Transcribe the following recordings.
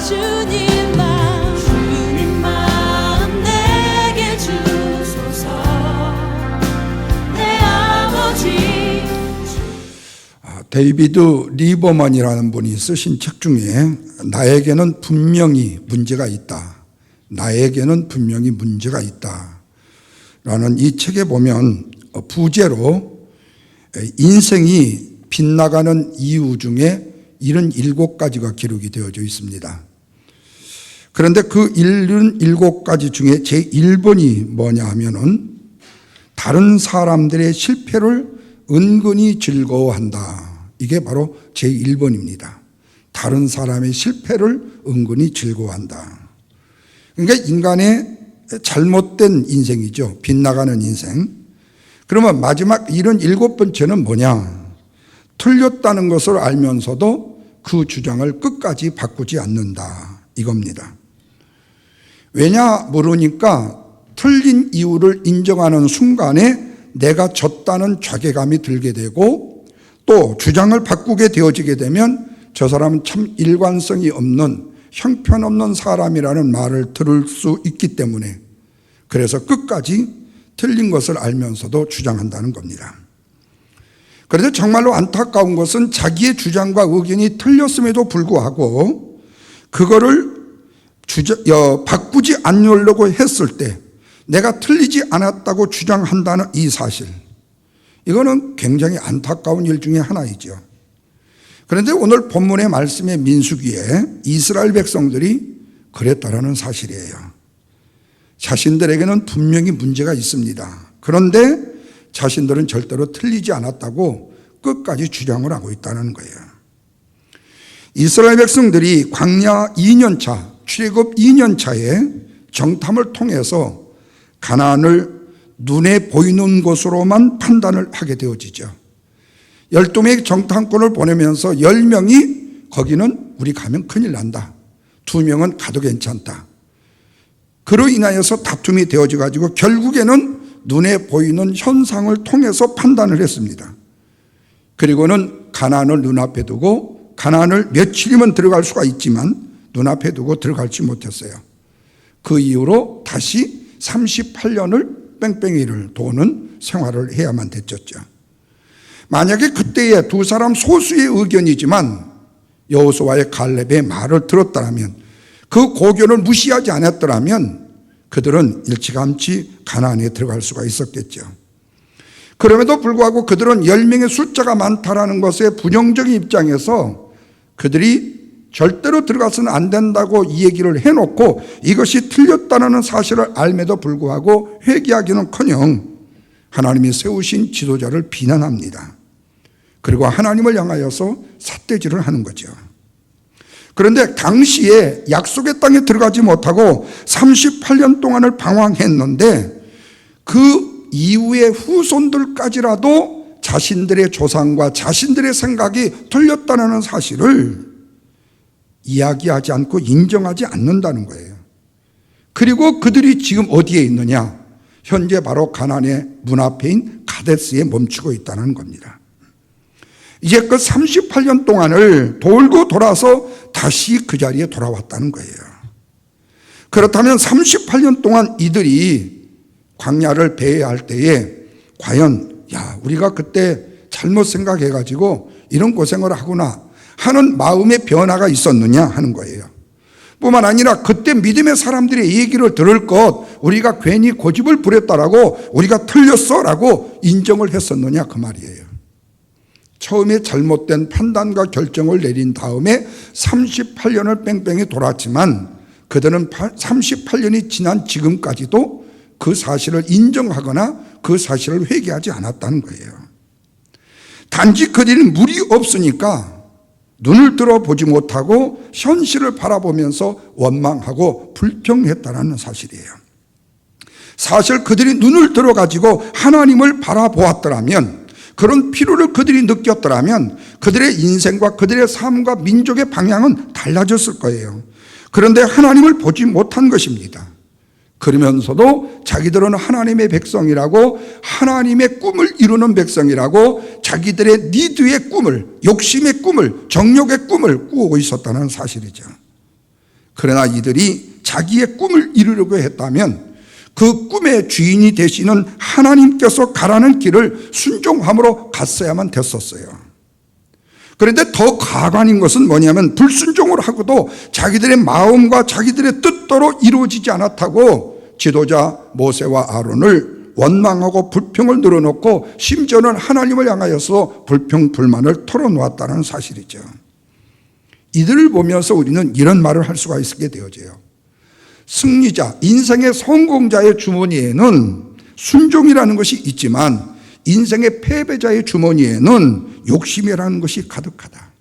주님 마음 내게 주소서. 내 아버지. 데이비드 리버만이라는 분이 쓰신 책 중에 나에게는 분명히 문제가 있다. 나에게는 분명히 문제가 있다. 라는 이 책에 보면 부제로 인생이 빗나가는 이유 중에 77가지가 기록이 되어져 있습니다. 그런데 그 77가지 중에 제1번이 뭐냐 하면은 다른 사람들의 실패를 은근히 즐거워한다. 이게 바로 제1번입니다. 다른 사람의 실패를 은근히 즐거워한다. 그러니까 인간의 잘못된 인생이죠. 빗나가는 인생. 그러면 마지막 77번째는 뭐냐? 틀렸다는 것을 알면서도 그 주장을 끝까지 바꾸지 않는다. 이겁니다. 왜냐 모르니까 틀린 이유를 인정하는 순간에 내가 졌다는 자괴감이 들게 되고 또 주장을 바꾸게 되어지게 되면 저 사람은 참 일관성이 없는 형편없는 사람이라는 말을 들을 수 있기 때문에 그래서 끝까지 틀린 것을 알면서도 주장한다는 겁니다. 그런데 정말로 안타까운 것은 자기의 주장과 의견이 틀렸음에도 불구하고 그거를 바꾸지 않으려고 했을 때 내가 틀리지 않았다고 주장한다는 이 사실, 이거는 굉장히 안타까운 일 중에 하나이죠. 그런데 오늘 본문의 말씀의 민수기에 이스라엘 백성들이 그랬다라는 사실이에요. 자신들에게는 분명히 문제가 있습니다. 그런데 자신들은 절대로 틀리지 않았다고 끝까지 주장을 하고 있다는 거예요. 이스라엘 백성들이 광야 2년차, 출애굽 2년차에 정탐을 통해서 가나안을 눈에 보이는 것으로만 판단을 하게 되어지죠. 12명의 정탐꾼을 보내면서 10명이 거기는 우리 가면 큰일 난다. 2명은 가도 괜찮다. 그로 인하여서 다툼이 되어져 가지고 결국에는 눈에 보이는 현상을 통해서 판단을 했습니다. 그리고는 가나안을 눈앞에 두고 가나안을 며칠이면 들어갈 수가 있지만 눈앞에 두고 들어갈지 못했어요. 그 이후로 다시 38년을 뺑뺑이를 도는 생활을 해야만 됐었죠. 만약에 그때의 두 사람 소수의 의견이지만 여호수아의 갈렙의 말을 들었더라면 그 고견을 무시하지 않았더라면 그들은 일찌감치 가나안에 들어갈 수가 있었겠죠. 그럼에도 불구하고 그들은 10명의 숫자가 많다라는 것에 부정적인 입장에서 그들이 절대로 들어가서는 안 된다고 이 얘기를 해놓고 이것이 틀렸다는 사실을 알매도 불구하고 회개하기는커녕 하나님이 세우신 지도자를 비난합니다. 그리고 하나님을 향하여서 삿대질을 하는 거죠. 그런데 당시에 약속의 땅에 들어가지 못하고 38년 동안을 방황했는데 그 이후의 후손들까지라도 자신들의 조상과 자신들의 생각이 틀렸다는 사실을 이야기하지 않고 인정하지 않는다는 거예요. 그리고 그들이 지금 어디에 있느냐? 현재 바로 가나안의 문 앞에인 가데스에 멈추고 있다는 겁니다. 이제 그 38년 동안을 돌고 돌아서 다시 그 자리에 돌아왔다는 거예요. 그렇다면 38년 동안 이들이 광야를 배회할 때에 과연 우리가 그때 잘못 생각해가지고 이런 고생을 하구나 하는 마음의 변화가 있었느냐 하는 거예요. 뿐만 아니라 그때 믿음의 사람들의 얘기를 들을 것 우리가 괜히 고집을 부렸다라고 우리가 틀렸어라고 인정을 했었느냐 그 말이에요. 처음에 잘못된 판단과 결정을 내린 다음에 38년을 뺑뺑이 돌았지만 그들은 38년이 지난 지금까지도 그 사실을 인정하거나 그 사실을 회개하지 않았다는 거예요. 단지 그들이 물이 없으니까 눈을 들어보지 못하고 현실을 바라보면서 원망하고 불평했다는 사실이에요. 사실 그들이 눈을 들어가지고 하나님을 바라보았더라면 그런 필요를 그들이 느꼈더라면 그들의 인생과 그들의 삶과 민족의 방향은 달라졌을 거예요. 그런데 하나님을 보지 못한 것입니다. 그러면서도 자기들은 하나님의 백성이라고 하나님의 꿈을 이루는 백성이라고 자기들의 니드의 꿈을 욕심의 꿈을 정욕의 꿈을 꾸고 있었다는 사실이죠. 그러나 이들이 자기의 꿈을 이루려고 했다면 그 꿈의 주인이 되시는 하나님께서 가라는 길을 순종함으로 갔어야만 됐었어요. 그런데 더 가관인 것은 뭐냐면 불순종을 하고도 자기들의 마음과 자기들의 뜻대로 이루어지지 않았다고 지도자 모세와 아론을 원망하고 불평을 늘어놓고 심지어는 하나님을 향하여서 불평 불만을 털어놓았다는 사실이죠. 이들을 보면서 우리는 이런 말을 할 수가 있게 되어져요. 승리자, 인생의 성공자의 주머니에는 순종이라는 것이 있지만 인생의 패배자의 주머니에는 욕심이라는 것이 가득하다.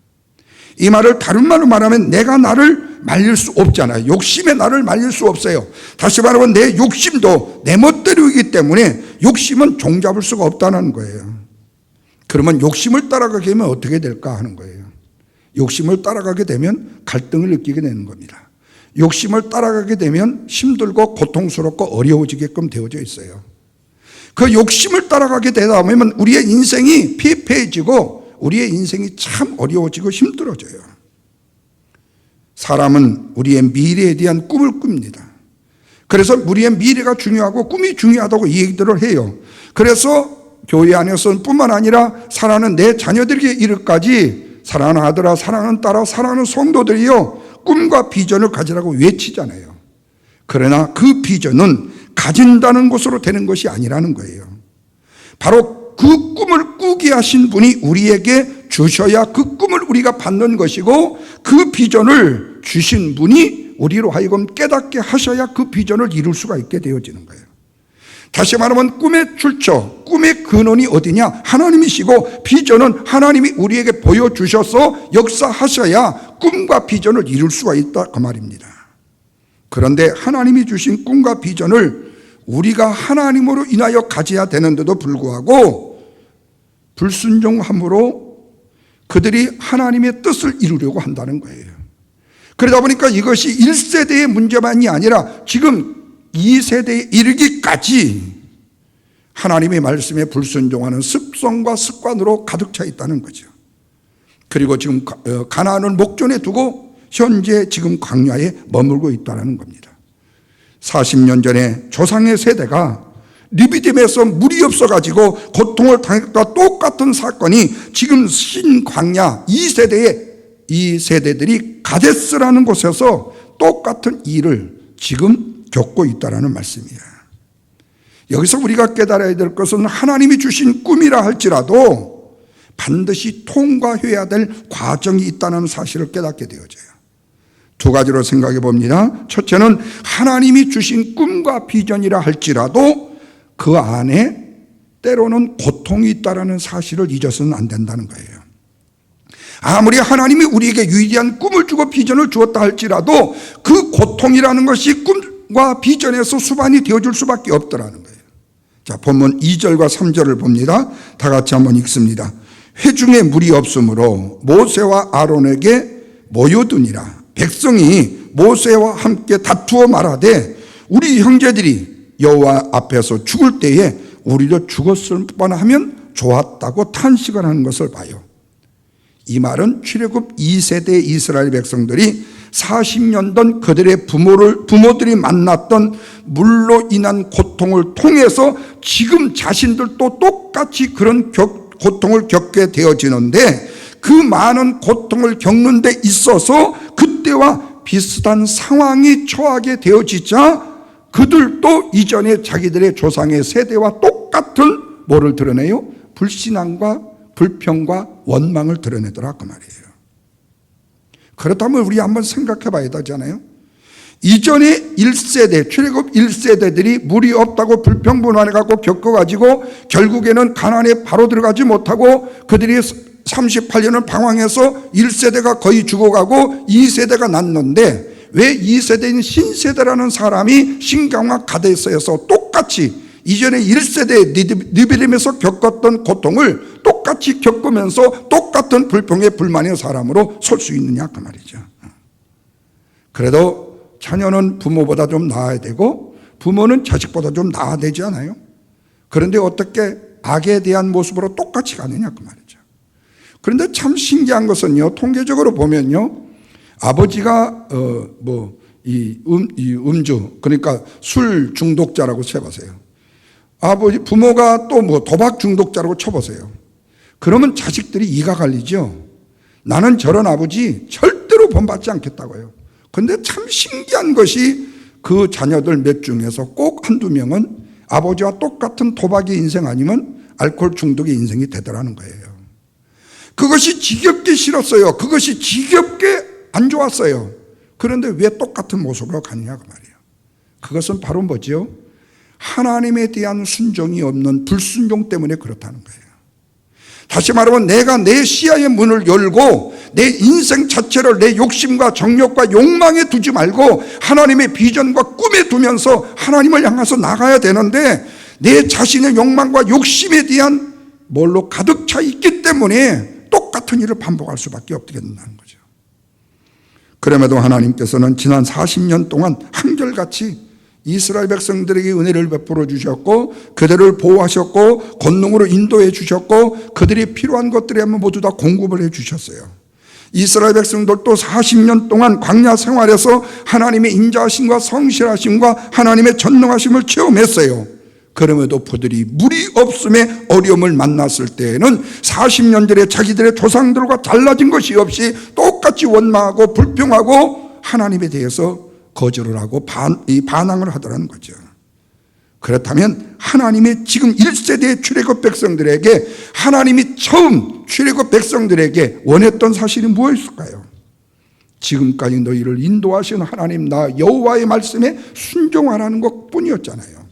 이 말을 다른 말로 말하면 내가 나를 말릴 수 없잖아요. 욕심에 나를 말릴 수 없어요. 다시 말하면 내 욕심도 내 멋대로이기 때문에 욕심은 종잡을 수가 없다는 거예요. 그러면 욕심을 따라가게 되면 어떻게 될까 하는 거예요. 욕심을 따라가게 되면 갈등을 느끼게 되는 겁니다. 욕심을 따라가게 되면 힘들고 고통스럽고 어려워지게끔 되어져 있어요. 그 욕심을 따라가게 되다 보면 우리의 인생이 피폐해지고 우리의 인생이 참 어려워지고 힘들어져요. 사람은 우리의 미래에 대한 꿈을 꿉니다. 그래서 우리의 미래가 중요하고 꿈이 중요하다고 이 얘기들을 해요. 그래서 교회 안에서는 뿐만 아니라 사랑하는 내 자녀들에게 이르기까지 사랑하는 아들아, 사랑하는 딸아, 사랑하는 성도들이요 꿈과 비전을 가지라고 외치잖아요. 그러나 그 비전은 가진다는 것으로 되는 것이 아니라는 거예요. 바로 그 꿈을 꾸게 하신 분이 우리에게 주셔야 그 꿈을 우리가 받는 것이고 그 비전을 주신 분이 우리로 하여금 깨닫게 하셔야 그 비전을 이룰 수가 있게 되어지는 거예요. 다시 말하면 꿈의 출처, 꿈의 근원이 어디냐? 하나님이시고 비전은 하나님이 우리에게 보여주셔서 역사하셔야 꿈과 비전을 이룰 수가 있다 그 말입니다. 그런데 하나님이 주신 꿈과 비전을 우리가 하나님으로 인하여 가져야 되는데도 불구하고 불순종함으로 그들이 하나님의 뜻을 이루려고 한다는 거예요. 그러다 보니까 이것이 1세대의 문제만이 아니라 지금 2세대에 이르기까지 하나님의 말씀에 불순종하는 습성과 습관으로 가득 차 있다는 거죠. 그리고 지금 가나안을 목전에 두고 현재 지금 광야에 머물고 있다는 겁니다. 40년 전에 조상의 세대가 르비딤에서 물이 없어가지고 고통을 당했다 똑같은 사건이 지금 신광야 2세대의 세대들이 가데스라는 곳에서 똑같은 일을 지금 겪고 있다는 말씀이에요. 여기서 우리가 깨달아야 될 것은 하나님이 주신 꿈이라 할지라도 반드시 통과해야 될 과정이 있다는 사실을 깨닫게 되어져요. 두 가지로 생각해 봅니다. 첫째는 하나님이 주신 꿈과 비전이라 할지라도 그 안에 때로는 고통이 있다는 사실을 잊어서는 안 된다는 거예요. 아무리 하나님이 우리에게 유일한 꿈을 주고 비전을 주었다 할지라도 그 고통이라는 것이 꿈과 비전에서 수반이 되어줄 수밖에 없더라는 거예요. 자, 본문 2절과 3절을 봅니다. 다 같이 한번 읽습니다. 회중에 물이 없으므로 모세와 아론에게 모여드니라. 백성이 모세와 함께 다투어 말하되 우리 형제들이 여호와 앞에서 죽을 때에 우리도 죽었을 뻔하면 좋았다고 탄식을 하는 것을 봐요. 이 말은 출애굽 2세대 이스라엘 백성들이 40년 전 그들의 부모들이 만났던 물로 인한 고통을 통해서 지금 자신들도 똑같이 그런 고통을 겪게 되어지는데 그 많은 고통을 겪는 데 있어서 그때와 비슷한 상황이 처하게 되어지자 그들도 이전에 자기들의 조상의 세대와 똑같은 뭐를 드러내요? 불신앙과 불평과 원망을 드러내더라 그 말이에요. 그렇다면 우리 한번 생각해 봐야 되잖아요. 이전에 1세대, 출애굽 1세대들이 물이 없다고 불평불만해갖고 겪어가지고 결국에는 가나안에 바로 들어가지 못하고 그들이 38년을 방황해서 1세대가 거의 죽어가고 2세대가 났는데 왜 2세대인 신세대라는 사람이 신강과 가데스에서 똑같이 이전에 1세대 르비딤에서 겪었던 고통을 똑같이 겪으면서 똑같은 불평의 불만의 사람으로 설 수 있느냐 그 말이죠. 그래도 자녀는 부모보다 좀 나아야 되고 부모는 자식보다 좀 나아야 되지 않아요? 그런데 어떻게 악에 대한 모습으로 똑같이 가느냐 그 말이죠. 그런데 참 신기한 것은요, 통계적으로 보면요, 아버지가 이 음주, 그러니까 술 중독자라고 쳐보세요. 부모가 또 뭐 도박 중독자라고 쳐보세요. 그러면 자식들이 이가 갈리죠. 나는 저런 아버지 절대로 본받지 않겠다고요. 그런데 참 신기한 것이 그 자녀들 몇 중에서 꼭 한두 명은 아버지와 똑같은 도박의 인생 아니면 알코올 중독의 인생이 되더라는 거예요. 그것이 지겹게 싫었어요. 그것이 지겹게 안 좋았어요. 그런데 왜 똑같은 모습으로 가느냐 그 말이에요. 그것은 바로 뭐지요? 하나님에 대한 순종이 없는 불순종 때문에 그렇다는 거예요. 다시 말하면 내가 내 시야의 문을 열고 내 인생 자체를 내 욕심과 정욕과 욕망에 두지 말고 하나님의 비전과 꿈에 두면서 하나님을 향해서 나가야 되는데 내 자신의 욕망과 욕심에 대한 뭘로 가득 차 있기 때문에 똑같은 일을 반복할 수밖에 없게 된다는 거죠. 그럼에도 하나님께서는 지난 40년 동안 한결같이 이스라엘 백성들에게 은혜를 베풀어 주셨고 그들을 보호하셨고 권능으로 인도해 주셨고 그들이 필요한 것들에 모두 다 공급을 해 주셨어요. 이스라엘 백성들도 40년 동안 광야 생활에서 하나님의 인자하심과 성실하심과 하나님의 전능하심을 체험했어요. 그럼에도 그들이 무리 없음의 어려움을 만났을 때에는 40년 전에 자기들의 조상들과 달라진 것이 없이 똑같이 원망하고 불평하고 하나님에 대해서 거절을 하고 반항을 하더라는 거죠. 그렇다면 하나님의 지금 1세대 출애굽 백성들에게 하나님이 처음 출애굽 백성들에게 원했던 사실이 무엇일까요? 지금까지 너희를 인도하신 하나님 나 여호와의 말씀에 순종하라는 것뿐이었잖아요.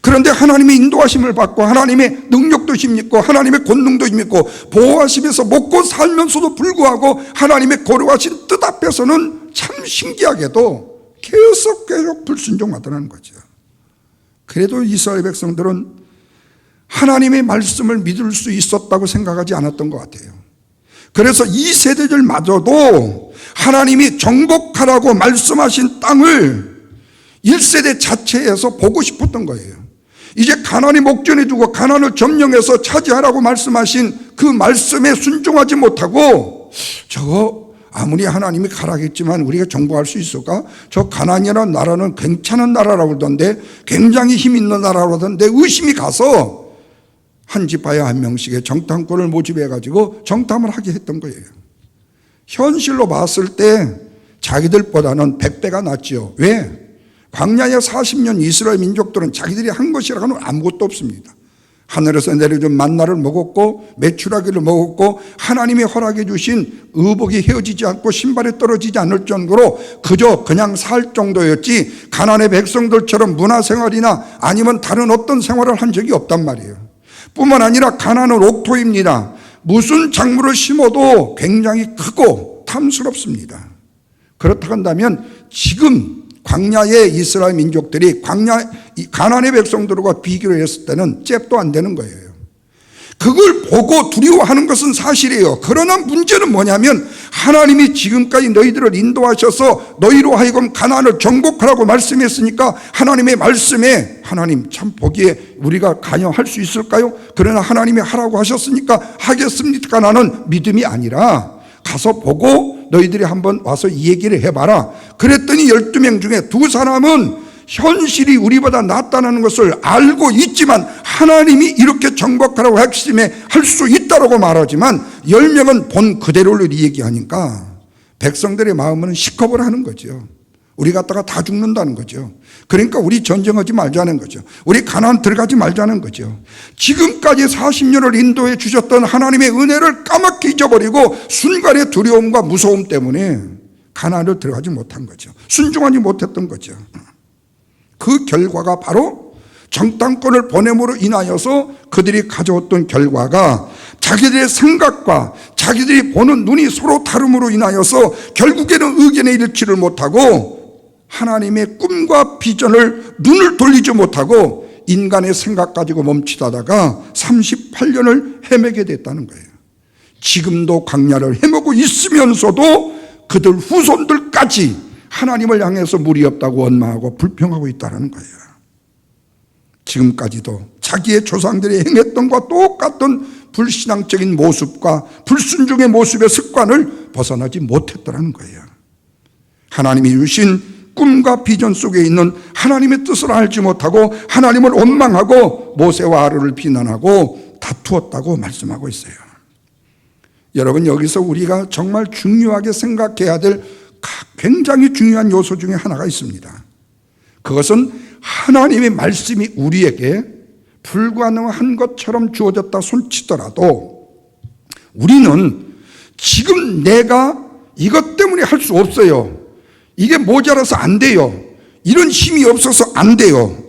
그런데 하나님의 인도하심을 받고 하나님의 능력도 힘있고 하나님의 권능도 힘있고 보호하심에서 먹고 살면서도 불구하고 하나님의 거룩하신 뜻 앞에서는 참 신기하게도 계속 불순종하더라는 거죠. 그래도 이스라엘 백성들은 하나님의 말씀을 믿을 수 있었다고 생각하지 않았던 것 같아요. 그래서 이 세대들마저도 하나님이 정복하라고 말씀하신 땅을 1세대 자체에서 보고 싶었던 거예요. 이제 가나안이 목전에 두고 가나안을 점령해서 차지하라고 말씀하신 그 말씀에 순종하지 못하고 저거 아무리 하나님이 가라겠지만 우리가 정복할 수 있을까? 저 가나안이라는 나라는 괜찮은 나라라고 그러던데 굉장히 힘 있는 나라라고 하던데 의심이 가서 한 지파에 한 명씩의 정탐꾼을 모집해가지고 정탐을 하게 했던 거예요. 현실로 봤을 때 자기들보다는 100배가 낫죠. 왜? 광야의 40년 이스라엘 민족들은 자기들이 한 것이라고는 아무것도 없습니다. 하늘에서 내려준 만나를 먹었고 메추라기를 먹었고 하나님이 허락해 주신 의복이 헤어지지 않고 신발에 떨어지지 않을 정도로 그저 그냥 살 정도였지 가나안의 백성들처럼 문화생활이나 아니면 다른 어떤 생활을 한 적이 없단 말이에요. 뿐만 아니라 가나안은 옥토입니다. 무슨 작물을 심어도 굉장히 크고 탐스럽습니다. 그렇다 한다면 지금 광야의 이스라엘 민족들이 가나안의 백성들과 비교를 했을 때는 잽도 안 되는 거예요. 그걸 보고 두려워하는 것은 사실이에요. 그러나 문제는 뭐냐면 하나님이 지금까지 너희들을 인도하셔서 너희로 하여금 가나안을 정복하라고 말씀했으니까 하나님의 말씀에 하나님 참 보기에 우리가 관여할 수 있을까요? 그러나 하나님이 하라고 하셨으니까 하겠습니까? 나는 믿음이 아니라 가서 보고 너희들이 한번 와서 이 얘기를 해봐라. 그랬더니 12명 중에 2사람은 현실이 우리보다 낫다는 것을 알고 있지만 하나님이 이렇게 정복하라고 핵심에 할 수 있다고 말하지만 10명은 본 그대로를 얘기하니까 백성들의 마음은 시겁을 하는 거죠. 우리 갖다가 다 죽는다는 거죠. 그러니까 우리 전쟁하지 말자는 거죠. 우리 가나안 들어가지 말자는 거죠. 지금까지 40년을 인도해 주셨던 하나님의 은혜를 까맣게 잊어버리고 순간의 두려움과 무서움 때문에 가나안을 들어가지 못한 거죠. 순종하지 못했던 거죠. 그 결과가 바로 정탐꾼을 보냄으로 인하여서 그들이 가져왔던 결과가 자기들의 생각과 자기들이 보는 눈이 서로 다름으로 인하여서 결국에는 의견에 이르지를 못하고 하나님의 꿈과 비전을 눈을 돌리지 못하고 인간의 생각 가지고 멈추다가 38년을 헤매게 됐다는 거예요. 지금도 광야를 헤매고 있으면서도 그들 후손들까지 하나님을 향해서 무리 없다고 원망하고 불평하고 있다는 거예요. 지금까지도 자기의 조상들이 행했던 것과 똑같은 불신앙적인 모습과 불순종의 모습의 습관을 벗어나지 못했다는 거예요. 하나님이 주신 꿈과 비전 속에 있는 하나님의 뜻을 알지 못하고 하나님을 원망하고 모세와 아론을 비난하고 다투었다고 말씀하고 있어요. 여러분, 여기서 우리가 정말 중요하게 생각해야 될 굉장히 중요한 요소 중에 하나가 있습니다. 그것은 하나님의 말씀이 우리에게 불가능한 것처럼 주어졌다 손치더라도 우리는 지금 내가 이것 때문에 할 수 없어요, 이게 모자라서 안 돼요, 이런 힘이 없어서 안 돼요,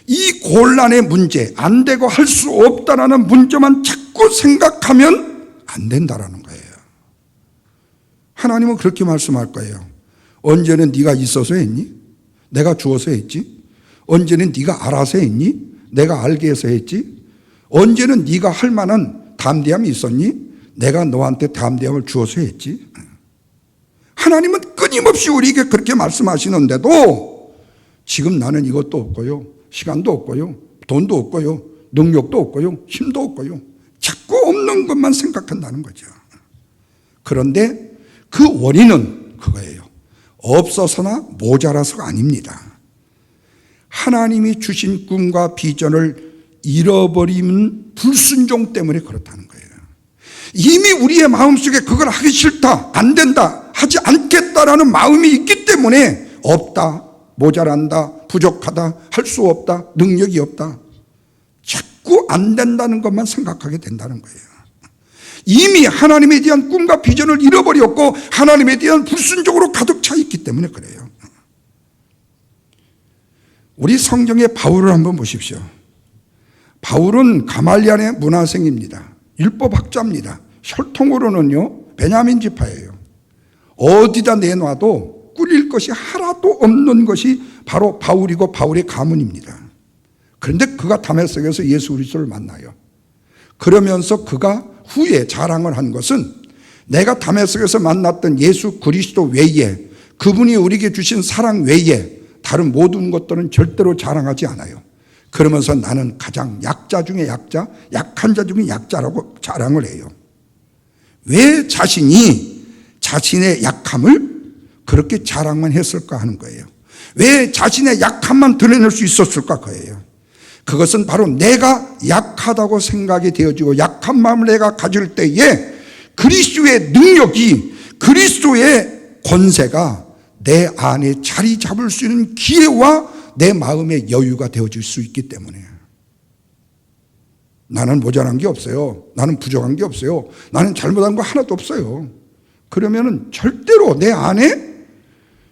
이 곤란의 문제, 안 되고 할 수 없다라는 문제만 자꾸 생각하면 안 된다라는 거예요. 하나님은 그렇게 말씀할 거예요. 언제는 네가 있어서 했니? 내가 주어서 했지. 언제는 네가 알아서 했니? 내가 알게 해서 했지. 언제는 네가 할 만한 담대함이 있었니? 내가 너한테 담대함을 주어서 했지. 하나님은 끊임없이 우리에게 그렇게 말씀하시는데도 지금 나는 이것도 없고요, 시간도 없고요, 돈도 없고요, 능력도 없고요, 힘도 없고요, 자꾸 없는 것만 생각한다는 거죠. 그런데 그 원인은 그거예요. 없어서나 모자라서가 아닙니다. 하나님이 주신 꿈과 비전을 잃어버리는 불순종 때문에 그렇다는 거예요. 이미 우리의 마음속에 그걸 하기 싫다, 안 된다, 하지 않겠다라는 마음이 있기 때문에 없다, 모자란다, 부족하다, 할 수 없다, 능력이 없다, 자꾸 안 된다는 것만 생각하게 된다는 거예요. 이미 하나님에 대한 꿈과 비전을 잃어버렸고 하나님에 대한 불순종으로 가득 차 있기 때문에 그래요. 우리 성경의 바울을 한번 보십시오. 바울은 가말리엘의 문화생입니다. 율법학자입니다. 혈통으로는요 베냐민 지파예요. 어디다 내놔도 꾸릴 것이 하나도 없는 것이 바로 바울이고 바울의 가문입니다. 그런데 그가 다메섹에서 예수 그리스도를 만나요. 그러면서 그가 후에 자랑을 한 것은 내가 다메섹에서 만났던 예수 그리스도 외에, 그분이 우리에게 주신 사랑 외에 다른 모든 것들은 절대로 자랑하지 않아요. 그러면서 나는 가장 약자 중에 약자, 약한 자 중에 약자라고 자랑을 해요. 왜 자신이 자신의 약함을 그렇게 자랑만 했을까 하는 거예요. 왜 자신의 약함만 드러낼 수 있었을까 거예요. 그것은 바로 내가 약하다고 생각이 되어지고 약한 마음을 내가 가질 때에 그리스도의 능력이, 그리스도의 권세가 내 안에 자리 잡을 수 있는 기회와 내 마음의 여유가 되어질 수 있기 때문에. 나는 모자란 게 없어요, 나는 부족한 게 없어요, 나는 잘못한 거 하나도 없어요, 그러면은 절대로 내 안에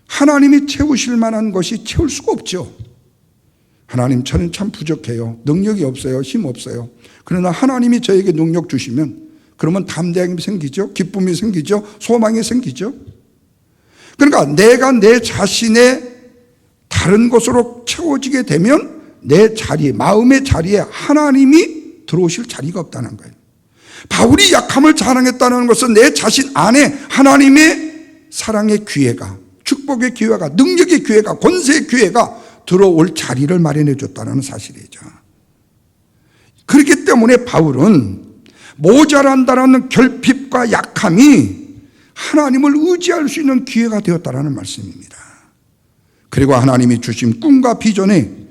하나님이 채우실 만한 것이 채울 수가 없죠. 하나님, 저는 참 부족해요, 능력이 없어요, 힘 없어요. 그러나 하나님이 저에게 능력 주시면 그러면 담대함이 생기죠, 기쁨이 생기죠, 소망이 생기죠. 그러니까 내가 내 자신의 다른 것으로 채워지게 되면 내 자리, 마음의 자리에 하나님이 들어오실 자리가 없다는 거예요. 바울이 약함을 자랑했다는 것은 내 자신 안에 하나님의 사랑의 기회가, 축복의 기회가, 능력의 기회가, 권세의 기회가 들어올 자리를 마련해 줬다는 사실이죠. 그렇기 때문에 바울은 모자란다라는 결핍과 약함이 하나님을 의지할 수 있는 기회가 되었다라는 말씀입니다. 그리고 하나님이 주신 꿈과 비전에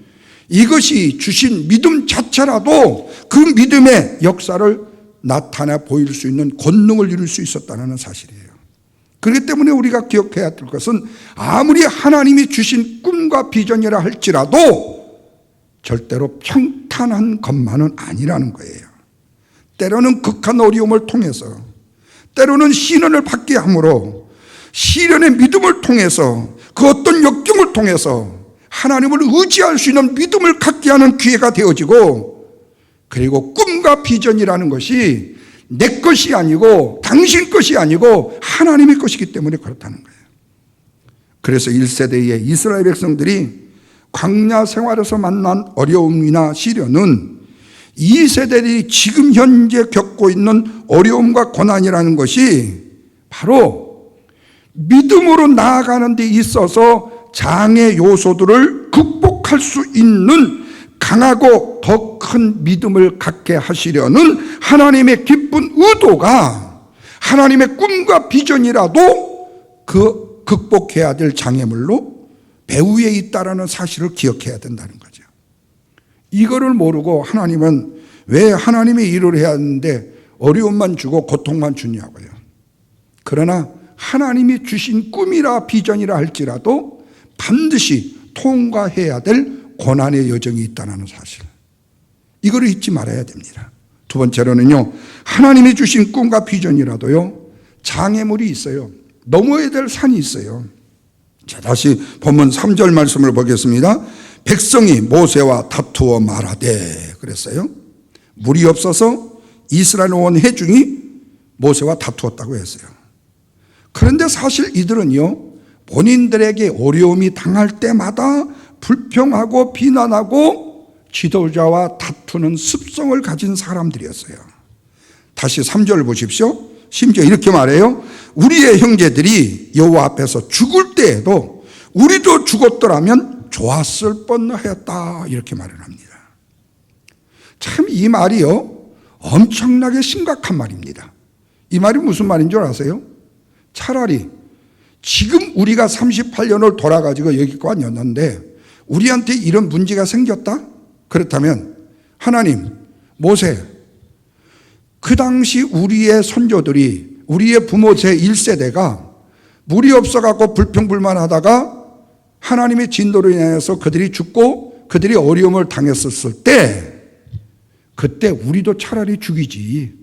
이것이 주신 믿음 자체라도 그 믿음의 역사를 나타나 보일 수 있는 권능을 이룰 수 있었다는 사실이에요. 그렇기 때문에 우리가 기억해야 될 것은 아무리 하나님이 주신 꿈과 비전이라 할지라도 절대로 평탄한 것만은 아니라는 거예요. 때로는 극한 어려움을 통해서, 때로는 시련을 받게 함으로 시련의 믿음을 통해서, 그 어떤 역경을 통해서 하나님을 의지할 수 있는 믿음을 갖게 하는 기회가 되어지고, 그리고 꿈과 비전이라는 것이 내 것이 아니고 당신 것이 아니고 하나님의 것이기 때문에 그렇다는 거예요. 그래서 1세대의 이스라엘 백성들이 광야 생활에서 만난 어려움이나 시련은 2세대들이 지금 현재 겪고 있는 어려움과 고난이라는 것이 바로 믿음으로 나아가는 데 있어서 장애 요소들을 극복할 수 있는 강하고 더 큰 믿음을 갖게 하시려는 하나님의 기쁜 의도가, 하나님의 꿈과 비전이라도 그 극복해야 될 장애물로 배후에 있다라는 사실을 기억해야 된다는 거죠. 이거를 모르고 하나님은 왜 하나님의 일을 해야 하는데 어려움만 주고 고통만 주냐고요. 그러나 하나님이 주신 꿈이라 비전이라 할지라도 반드시 통과해야 될 고난의 여정이 있다는 사실, 이거를 잊지 말아야 됩니다. 두 번째로는요, 하나님이 주신 꿈과 비전이라도요 장애물이 있어요. 넘어야 될 산이 있어요. 자, 다시 본문 3절 말씀을 보겠습니다. 백성이 모세와 다투어 말하되 그랬어요. 물이 없어서 이스라엘 온 회중이 모세와 다투었다고 했어요. 그런데 사실 이들은요, 본인들에게 어려움이 당할 때마다 불평하고 비난하고 지도자와 다투는 습성을 가진 사람들이었어요. 다시 3절 보십시오. 심지어 이렇게 말해요. 우리의 형제들이 여호와 앞에서 죽을 때에도 우리도 죽었더라면 좋았을 뻔하였다, 이렇게 말을 합니다. 참 이 말이요 엄청나게 심각한 말입니다. 이 말이 무슨 말인 줄 아세요? 차라리 지금 우리가 38년을 돌아가지고 여기까지 왔는데 우리한테 이런 문제가 생겼다? 그렇다면 하나님, 모세, 그 당시 우리의 선조들이, 우리의 부모 제1세대가 물이 없어갖고 불평불만하다가 하나님의 진노로 인해서 그들이 죽고 그들이 어려움을 당했었을 때, 그때 우리도 차라리 죽이지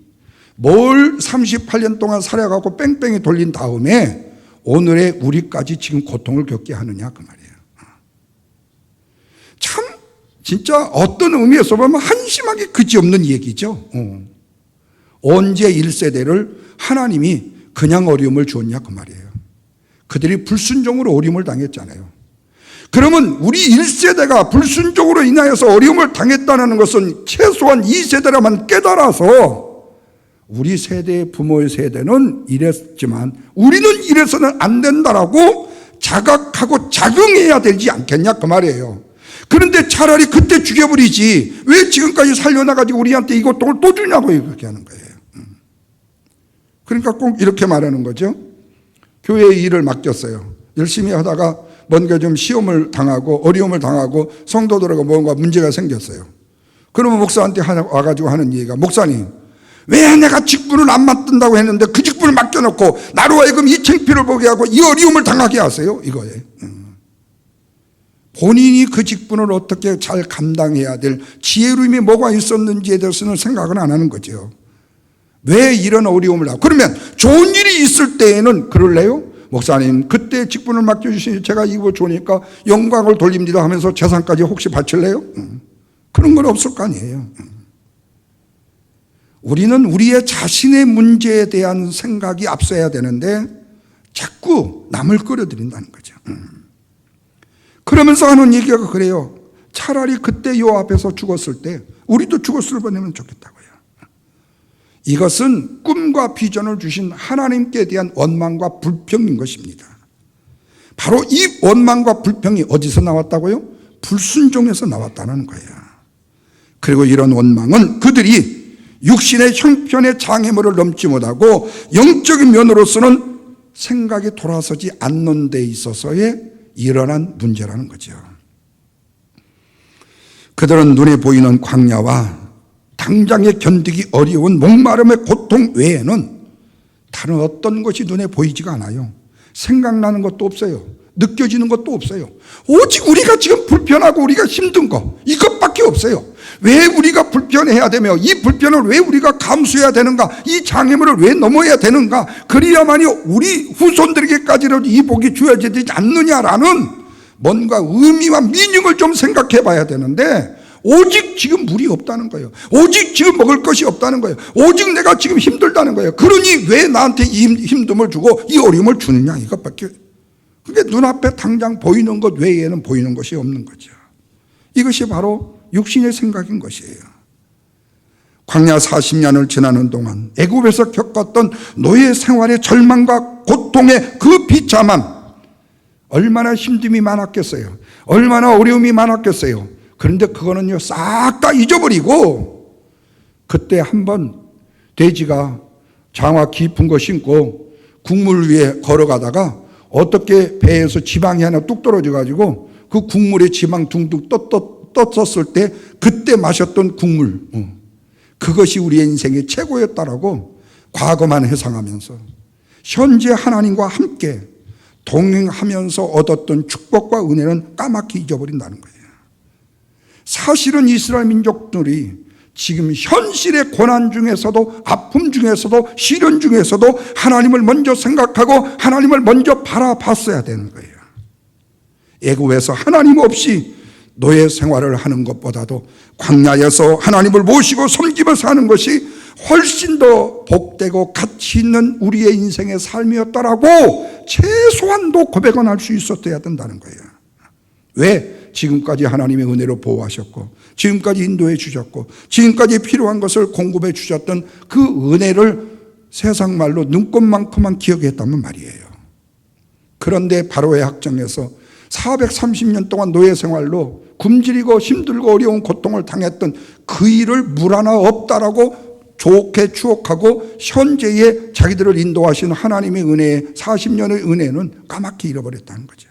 뭘 38년 동안 살아가고 뺑뺑이 돌린 다음에 오늘의 우리까지 지금 고통을 겪게 하느냐, 그 말이에요. 참 진짜 어떤 의미에서 보면 한심하게 그지없는 얘기죠. 언제 1세대를 하나님이 그냥 어려움을 주었냐, 그 말이에요. 그들이 불순종으로 어려움을 당했잖아요. 그러면 우리 1세대가 불순종으로 인하여서 어려움을 당했다는 것은 최소한 2세대라만 깨달아서 우리 세대의 부모의 세대는 이랬지만 우리는 이래서는 안 된다라고 자각하고 자긍해야 되지 않겠냐, 그 말이에요. 그런데 차라리 그때 죽여버리지 왜 지금까지 살려놔가지고 우리한테 이 고통을 또 주냐고 그렇게 하는 거예요. 그러니까 꼭 이렇게 말하는 거죠. 교회에 일을 맡겼어요. 열심히 하다가 뭔가 좀 시험을 당하고 어려움을 당하고 성도들하고 뭔가 문제가 생겼어요. 그러면 목사한테 와가지고 하는 얘기가, 목사님, 왜 내가 직분을 안 맡는다고 했는데 그 직분을 맡겨놓고 나로 하여금 이 창피를 보게 하고 이 어려움을 당하게 하세요, 이거예요. 본인이 그 직분을 어떻게 잘 감당해야 될 지혜로움이 뭐가 있었는지에 대해서는 생각은 안 하는 거죠. 왜 이런 어려움을 하고, 그러면 좋은 일이 있을 때에는 그럴래요? 목사님, 그때 직분을 맡겨주시니 제가 이거 좋으니까 영광을 돌립니다 하면서 재산까지 혹시 바칠래요? 그런 건 없을 거 아니에요. 우리는 우리의 자신의 문제에 대한 생각이 앞서야 되는데 자꾸 남을 끌어들인다는 거죠. 그러면서 하는 얘기가 그래요. 차라리 그때 요 앞에서 죽었을 때 우리도 죽었을 뻔하면 좋겠다고요. 이것은 꿈과 비전을 주신 하나님께 대한 원망과 불평인 것입니다. 바로 이 원망과 불평이 어디서 나왔다고요? 불순종에서 나왔다는 거예요. 그리고 이런 원망은 그들이 육신의 형편의 장애물을 넘지 못하고 영적인 면으로서는 생각이 돌아서지 않는 데 있어서의 일어난 문제라는 거죠. 그들은 눈에 보이는 광야와 당장에 견디기 어려운 목마름의 고통 외에는 다른 어떤 것이 눈에 보이지가 않아요. 생각나는 것도 없어요. 느껴지는 것도 없어요. 오직 우리가 지금 불편하고 우리가 힘든 거, 이것밖에 없어요. 왜 우리가 불편해야 되며 이 불편을 왜 우리가 감수해야 되는가, 이 장애물을 왜 넘어야 되는가, 그래야만이 우리 후손들에게까지라도 이 복이 주어지지 않느냐라는 뭔가 의미와 미닝을 좀 생각해 봐야 되는데, 오직 지금 물이 없다는 거예요. 오직 지금 먹을 것이 없다는 거예요. 오직 내가 지금 힘들다는 거예요. 그러니 왜 나한테 이 힘듦을 주고 이 어려움을 주느냐, 이것밖에. 그게 눈앞에 당장 보이는 것 외에는 보이는 것이 없는 거죠. 이것이 바로 육신의 생각인 것이에요. 광야 40년을 지나는 동안 애굽에서 겪었던 노예 생활의 절망과 고통의 그 비참함, 얼마나 힘듦이 많았겠어요. 얼마나 어려움이 많았겠어요. 그런데 그거는요 싹 다 잊어버리고, 그때 한번 돼지가 장화 깊은 거 신고 국물 위에 걸어가다가 어떻게 배에서 지방이 하나 뚝 떨어져 가지고 그 국물에 지방 둥둥 떴었을 때 그때 마셨던 국물, 그것이 우리의 인생의 최고였다라고 과거만 회상하면서 현재 하나님과 함께 동행하면서 얻었던 축복과 은혜는 까맣게 잊어버린다는 거예요. 사실은 이스라엘 민족들이 지금 현실의 고난 중에서도, 아픔 중에서도, 시련 중에서도 하나님을 먼저 생각하고 하나님을 먼저 바라봤어야 되는 거예요. 애굽에서 하나님 없이 노예 생활을 하는 것보다도 광야에서 하나님을 모시고 섬기며 사는 것이 훨씬 더 복되고 가치 있는 우리의 인생의 삶이었다라고 최소한도 고백은 할 수 있었어야 된다는 거예요. 왜? 지금까지 하나님의 은혜로 보호하셨고, 지금까지 인도해 주셨고, 지금까지 필요한 것을 공급해 주셨던 그 은혜를 세상 말로 눈꽃만큼만 기억했다면 말이에요. 그런데 바로의 학정에서 430년 동안 노예 생활로 굶주리고 힘들고 어려운 고통을 당했던 그 일을 물 하나 없다라고 좋게 추억하고 현재의 자기들을 인도하신 하나님의 은혜, 40년의 은혜는 까맣게 잃어버렸다는 거죠.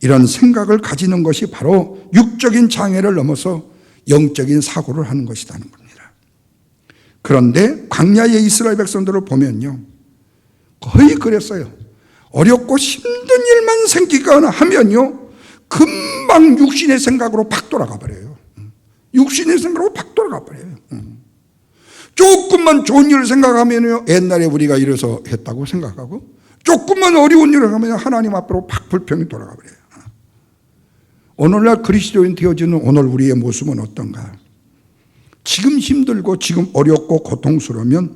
이런 생각을 가지는 것이 바로 육적인 장애를 넘어서 영적인 사고를 하는 것이라는 겁니다. 그런데 광야의 이스라엘 백성들을 보면요, 거의 그랬어요. 어렵고 힘든 일만 생기거나 하면요, 금방 육신의 생각으로 팍 돌아가 버려요. 육신의 생각으로 팍 돌아가 버려요. 조금만 좋은 일을 생각하면요, 옛날에 우리가 이래서 했다고 생각하고, 조금만 어려운 일을 하면 하나님 앞으로 팍 불평이 돌아가 버려요. 오늘날 그리스도인 되어지는 오늘 우리의 모습은 어떤가? 지금 힘들고 지금 어렵고 고통스러우면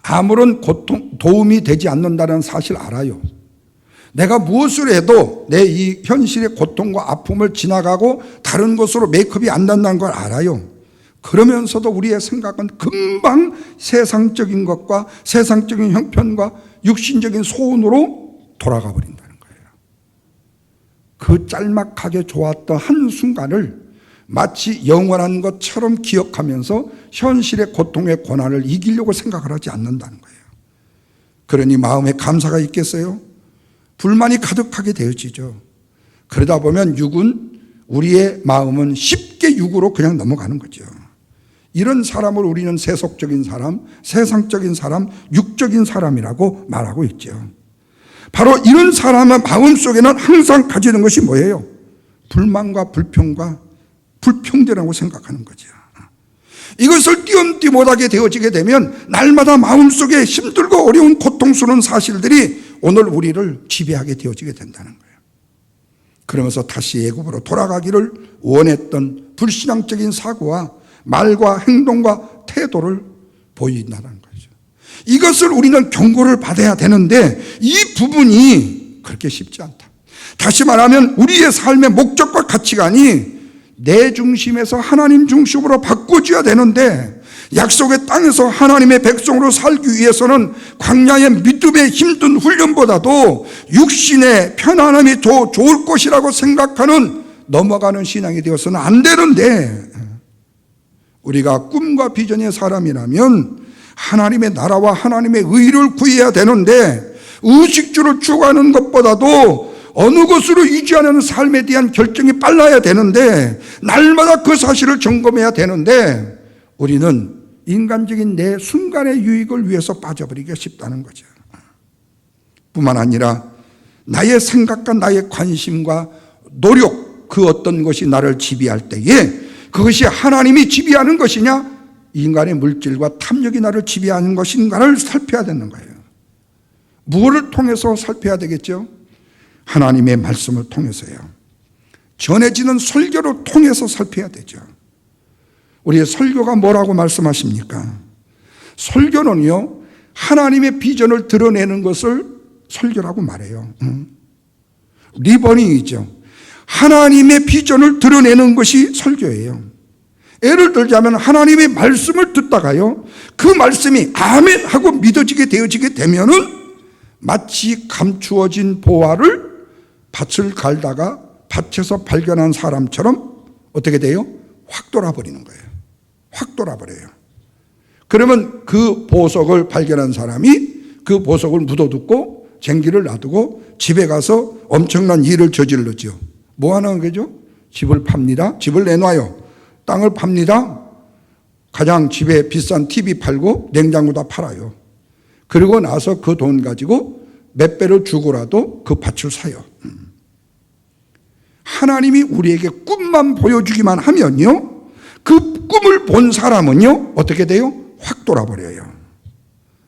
아무런 도움이 되지 않는다는 사실 알아요. 내가 무엇을 해도 내 이 현실의 고통과 아픔을 지나가고 다른 것으로 메이크업이 안 된다는 걸 알아요. 그러면서도 우리의 생각은 금방 세상적인 것과 세상적인 형편과 육신적인 소원으로 돌아가 버린다는 거예요. 그 짤막하게 좋았던 한순간을 마치 영원한 것처럼 기억하면서 현실의 고통의 고난을 이기려고 생각을 하지 않는다는 거예요. 그러니 마음에 감사가 있겠어요? 불만이 가득하게 되어지죠. 그러다 보면 우리의 마음은 쉽게 육으로 그냥 넘어가는 거죠. 이런 사람을 우리는 세속적인 사람, 세상적인 사람, 육적인 사람이라고 말하고 있죠. 바로 이런 사람의 마음속에는 항상 가지는 것이 뭐예요? 불만과 불평과 불평대라고 생각하는 거죠. 이것을 띄엄띄 못하게 되어지게 되면 날마다 마음속에 힘들고 어려운 고통스러운 사실들이 오늘 우리를 지배하게 되어지게 된다는 거예요. 그러면서 다시 애굽으로 돌아가기를 원했던 불신앙적인 사고와 말과 행동과 태도를 보인다는 거죠. 이것을 우리는 경고를 받아야 되는데 이 부분이 그렇게 쉽지 않다. 다시 말하면 우리의 삶의 목적과 가치관이 내 중심에서 하나님 중심으로 바꿔줘야 되는데 약속의 땅에서 하나님의 백성으로 살기 위해서는 광야의 믿음의 힘든 훈련보다도 육신의 편안함이 더 좋을 것이라고 생각하는 넘어가는 신앙이 되어서는 안 되는데, 우리가 꿈과 비전의 사람이라면 하나님의 나라와 하나님의 의를 구해야 되는데 의식주를 추구하는 것보다도 어느 것으로 유지하는 삶에 대한 결정이 빨라야 되는데 날마다 그 사실을 점검해야 되는데 우리는 인간적인 내 순간의 유익을 위해서 빠져버리기가 쉽다는 거죠. 뿐만 아니라 나의 생각과 나의 관심과 노력, 그 어떤 것이 나를 지배할 때에 그것이 하나님이 지배하는 것이냐, 인간의 물질과 탐욕이 나를 지배하는 것인가를 살펴야 되는 거예요. 무엇을 통해서 살펴야 되겠죠? 하나님의 말씀을 통해서요. 전해지는 설교를 통해서 살펴야 되죠. 우리의 설교가 뭐라고 말씀하십니까? 설교는요, 하나님의 비전을 드러내는 것을 설교라고 말해요. 리버닝이죠. 하나님의 비전을 드러내는 것이 설교예요. 예를 들자면 하나님의 말씀을 듣다가요, 그 말씀이 아멘 하고 믿어지게 되어지게 되면은 마치 감추어진 보화를 밭을 갈다가 밭에서 발견한 사람처럼 어떻게 돼요? 확 돌아버리는 거예요. 확 돌아버려요. 그러면 그 보석을 발견한 사람이 그 보석을 묻어두고 쟁기를 놔두고 집에 가서 엄청난 일을 저질렀죠. 뭐 하는 거죠? 집을 팝니다. 집을 내놔요. 땅을 팝니다. 가장 집에 비싼 TV 팔고 냉장고 다 팔아요. 그리고 나서 그 돈 가지고 몇 배를 주고라도 그 밭을 사요. 하나님이 우리에게 꿈만 보여주기만 하면요, 그 꿈을 본 사람은요 어떻게 돼요? 확 돌아버려요.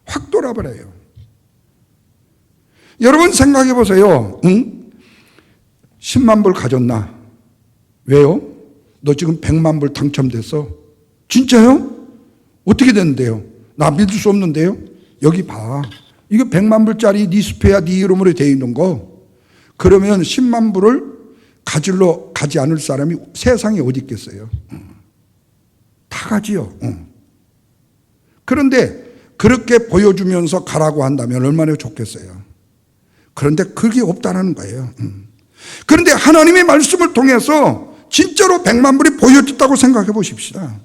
확 돌아버려요. 여러분 생각해 보세요. 10만 불 가졌나? 왜요? 너 지금 100만 불 당첨됐어. 진짜요? 어떻게 됐는데요? 나 믿을 수 없는데요? 여기 봐. 이거 100만 불짜리 네 수표야, 네 이름으로 되어 있는 거. 그러면 10만 불을 가지러 가지 않을 사람이 세상에 어디 있겠어요? 다 가지요. 그런데 그렇게 보여주면서 가라고 한다면 얼마나 좋겠어요. 그런데 그게 없다는 거예요. 그런데 하나님의 말씀을 통해서 진짜로 100만 불이 보여졌다고 생각해 보십시다.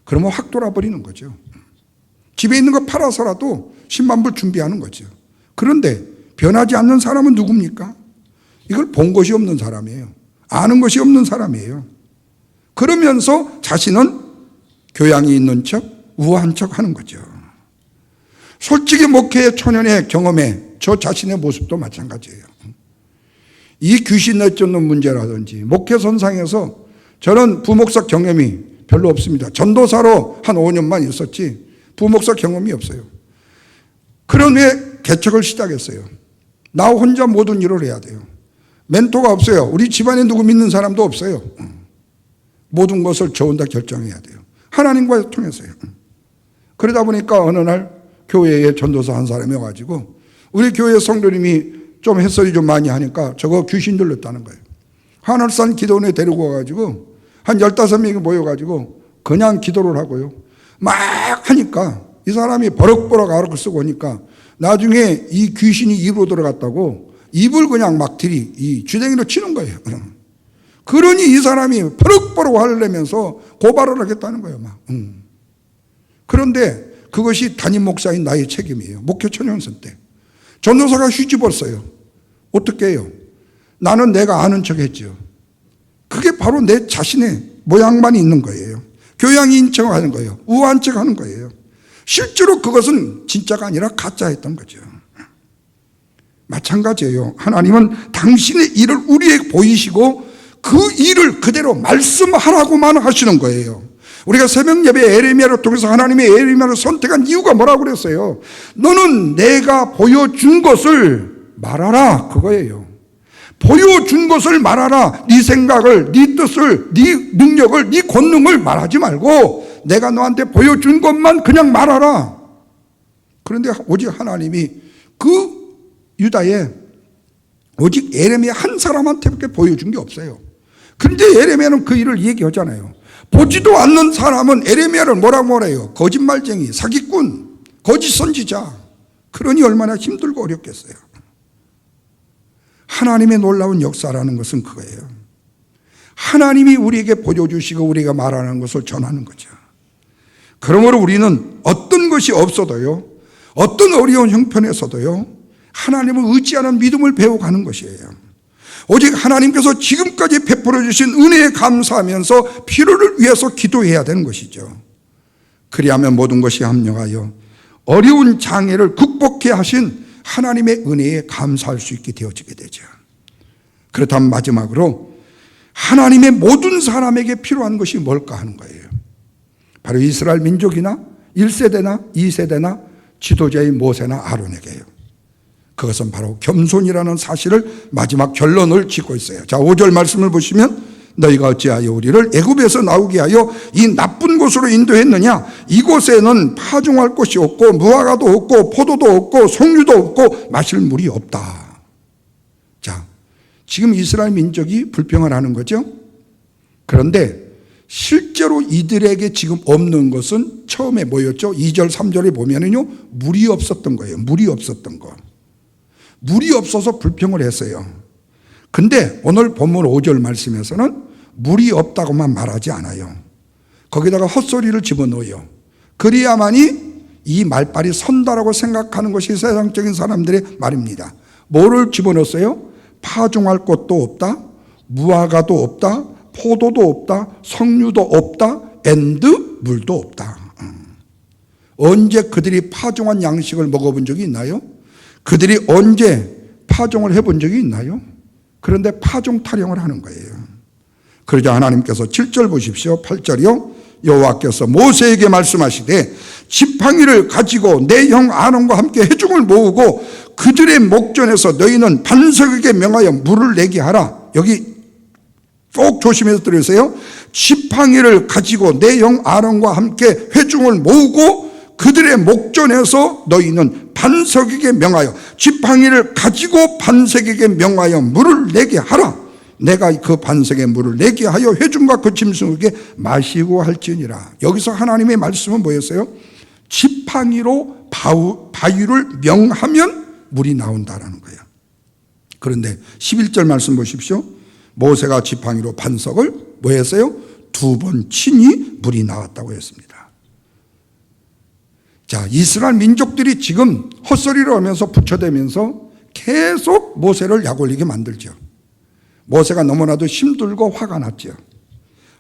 그러면 확 돌아버리는 거죠. 집에 있는 거 팔아서라도 10만 불 준비하는 거죠. 그런데 변하지 않는 사람은 누굽니까? 이걸 본 것이 없는 사람이에요. 아는 것이 없는 사람이에요. 그러면서 자신은 교양이 있는 척, 우아한 척 하는 거죠. 솔직히 목회의 초년의 경험에 저 자신의 모습도 마찬가지예요. 이 귀신 내쫓는 문제라든지 목회 선상에서 저는 부목사 경험이 별로 없습니다. 전도사로 한 5년만 있었지 부목사 경험이 없어요. 그런 후에 개척을 시작했어요. 나 혼자 모든 일을 해야 돼요. 멘토가 없어요. 우리 집안에 누구 믿는 사람도 없어요. 모든 것을 저 혼자 결정해야 돼요. 하나님과 통해서요. 그러다 보니까 어느 날 교회에 전도사 한 사람이 와가지고 우리 교회 성도님이 좀 햇살이 좀 많이 하니까 저거 귀신 들렸다는 거예요. 하늘산 기도원에 데리고 와가지고 한 15명이 모여가지고 그냥 기도를 하고요. 막 하니까 이 사람이 버럭버럭 알아서 쓰고 오니까 나중에 이 귀신이 입으로 들어갔다고 입을 그냥 막 이 주댕이로 치는 거예요. 그러니 이 사람이 버럭버럭 화를 내면서 고발을 하겠다는 거예요. 막. 그런데 그것이 담임 목사인 나의 책임이에요. 목회 초년생 때. 전도사가 휘집었어요. 어떻게 해요? 나는 내가 아는 척 했죠. 그게 바로 내 자신의 모양만 있는 거예요. 교양인 척 하는 거예요. 우아한 척 하는 거예요. 실제로 그것은 진짜가 아니라 가짜였던 거죠. 마찬가지예요. 하나님은 당신의 일을 우리에게 보이시고 그 일을 그대로 말씀하라고만 하시는 거예요. 우리가 새벽 예배 에레미야를 통해서 하나님의 에레미야를 선택한 이유가 뭐라고 그랬어요? 너는 내가 보여준 것을 말하라, 그거예요. 보여준 것을 말하라. 네 생각을, 네 뜻을, 네 능력을, 네 권능을 말하지 말고 내가 너한테 보여준 것만 그냥 말하라. 그런데 오직 하나님이 그 유다에 오직 에레미야 한 사람한테밖에 보여준 게 없어요. 그런데 에레미야는 그 일을 얘기하잖아요. 보지도 않는 사람은 에레미야를 뭐라고 해요? 거짓말쟁이, 사기꾼, 거짓 선지자. 그러니 얼마나 힘들고 어렵겠어요. 하나님의 놀라운 역사라는 것은 그거예요. 하나님이 우리에게 보여주시고 우리가 말하는 것을 전하는 거죠. 그러므로 우리는 어떤 것이 없어도요, 어떤 어려운 형편에서도요, 하나님을 의지하는 믿음을 배워가는 것이에요. 오직 하나님께서 지금까지 베풀어 주신 은혜에 감사하면서 필요를 위해서 기도해야 되는 것이죠. 그리하면 모든 것이 합력하여 어려운 장애를 극복해 하신 하나님의 은혜에 감사할 수 있게 되어지게 되죠. 그렇다면 마지막으로 하나님의 모든 사람에게 필요한 것이 뭘까 하는 거예요. 바로 이스라엘 민족이나 1세대나 2세대나 지도자인 모세나 아론에게요. 그것은 바로 겸손이라는 사실을 마지막 결론을 짓고 있어요. 자, 5절 말씀을 보시면 너희가 어찌하여 우리를 애굽에서 나오게 하여 이 나쁜 곳으로 인도했느냐? 이곳에는 파종할 곳이 없고 무화과도 없고 포도도 없고 송유도 없고 마실 물이 없다. 자, 지금 이스라엘 민족이 불평을 하는 거죠. 그런데 실제로 이들에게 지금 없는 것은 처음에 뭐였죠? 2절 3절에 보면은요, 물이 없었던 거예요. 물이 없었던 거. 물이 없어서 불평을 했어요. 근데 오늘 본문 5절 말씀에서는 물이 없다고만 말하지 않아요. 거기다가 헛소리를 집어넣어요. 그래야만이 이 말빨이 선다라고 생각하는 것이 세상적인 사람들의 말입니다. 뭐를 집어넣었어요? 파종할 것도 없다, 무화과도 없다, 포도도 없다, 석류도 없다, 앤드 물도 없다. 언제 그들이 파종한 양식을 먹어본 적이 있나요? 그들이 언제 파종을 해본 적이 있나요? 그런데 파종 타령을 하는 거예요. 그러자 하나님께서 7절 보십시오. 8절이요. 여호와께서 모세에게 말씀하시되 지팡이를 가지고 내 형 아론과 함께 회중을 모으고 그들의 목전에서 너희는 반석에게 명하여 물을 내게 하라. 여기 꼭 조심해서 들으세요. 지팡이를 가지고 내 형 아론과 함께 회중을 모으고 그들의 목전에서 너희는 반석에게 명하여, 지팡이를 가지고 반석에게 명하여 물을 내게 하라. 내가 그 반석에 물을 내게 하여 회중과 그 짐승에게 마시고 할지니라. 여기서 하나님의 말씀은 뭐였어요? 지팡이로 바위를 명하면 물이 나온다라는 거예요. 그런데 11절 말씀 보십시오. 모세가 지팡이로 반석을 뭐 했어요? 2번 치니 물이 나왔다고 했습니다. 자, 이스라엘 민족들이 지금 헛소리를 하면서 부처대면서 계속 모세를 약올리게 만들죠. 모세가 너무나도 힘들고 화가 났죠.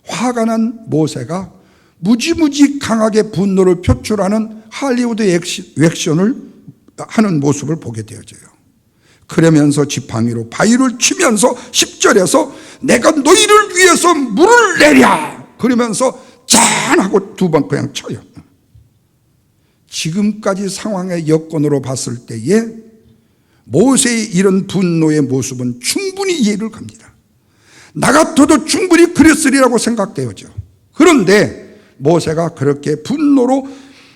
화가 난 모세가 무지무지 강하게 분노를 표출하는 할리우드 액션을 하는 모습을 보게 되어져요. 그러면서 지팡이로 바위를 치면서 10절에서 내가 너희를 위해서 물을 내랴 그러면서 짠 하고 2번 그냥 쳐요. 지금까지 상황의 여건으로 봤을 때에 모세의 이런 분노의 모습은 충분히 이해를 갑니다. 나 같아도 충분히 그랬으리라고 생각되어져. 그런데 모세가 그렇게 분노로